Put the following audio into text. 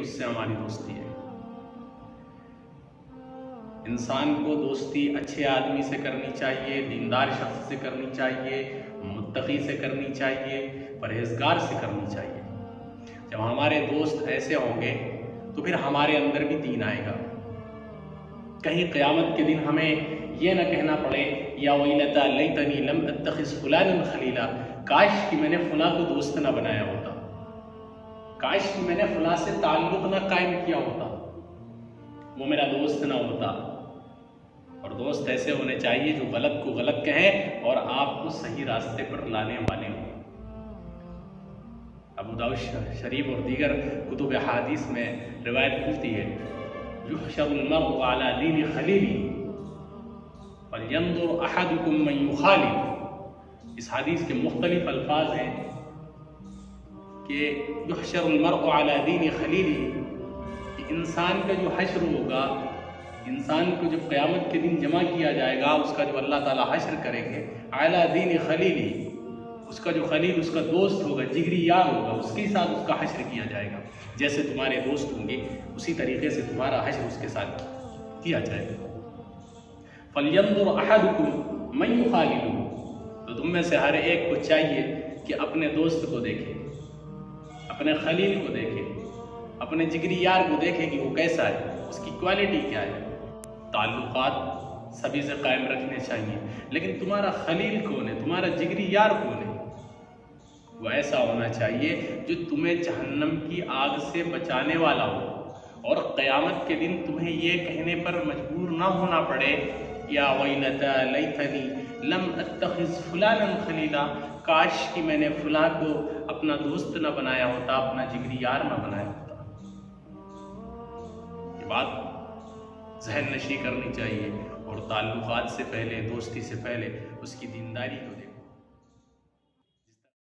उससे हमारी दोस्ती है। इंसान को दोस्ती अच्छे आदमी से करनी चाहिए, दीनदार शख्स से करनी चाहिए, मुत्तकी से करनी चाहिए, परहेजगार से करनी चाहिए। जब हमारे दोस्त ऐसे होंगे तो फिर हमारे अंदर भी दीन आएगा। कहीं क़यामत के दिन हमें यह न कहना पड़े या वैलता लैतनी लम अत्तखिज़ फुलानन खलीला, काश कि मैंने फुला को दोस्त न बनाया होता, काश कि मैंने फुला से ताल्लुक़ न कायम किया होता, वो मेरा दोस्त न होता। और दोस्त ऐसे होने चाहिए जो गलत को गलत कहें और आपको सही रास्ते पर लाने वाले हों। अबू दाऊद शरीफ और दीगर कुतुब हदीस में रिवायत मिलती है, युहशरुल मर्उ अला दीनि खलीली फलयंजुर अहदुकुम मन युखालिल। इस हदीस के मुख्तलिफ अल्फाज हैं कि युहशरुल मर्उ अला दीनि खलीली, कि इंसान का जो हश्र होगा, इंसान को जब क़यामत के दिन जमा किया जाएगा, उसका जो अल्लाह ताला हश्र करेंगे, अला दीनि खलीली, उसका जो खलील, उसका दोस्त होगा, जिगरी यार होगा, उसके साथ उसका हश्र किया जाएगा। जैसे तुम्हारे दोस्त होंगे उसी तरीके से तुम्हारा हश्र उसके साथ किया जाएगा। फलयंजुर अहदुकुम मन युखालिलु, तो तुम में से हर एक को चाहिए कि अपने दोस्त को देखे, अपने खलील को देखे, अपने जिगरी यार को देखे कि वो कैसा है, उसकी क्वालिटी क्या है। ताल्लुकात सभी से कायम रखने चाहिए, लेकिन तुम्हारा खलील कौन है, तुम्हारा जिगरी यार कौन है, वो ऐसा होना चाहिए जो तुम्हें जहन्नम की आग से बचाने वाला हो, और क़यामत के दिन तुम्हें ये कहने पर मजबूर ना होना पड़े या वैलता लैतनी लम अत्तखिज़ फुलानन खलीला, काश कि मैंने फुला को अपना दोस्त न बनाया होता, अपना जिगरी यार न बनाया होता। ये बात ज़हन नशी करनी चाहिए और ताल्लुकात से पहले, दोस्ती से पहले उसकी दीनदारी को देखना।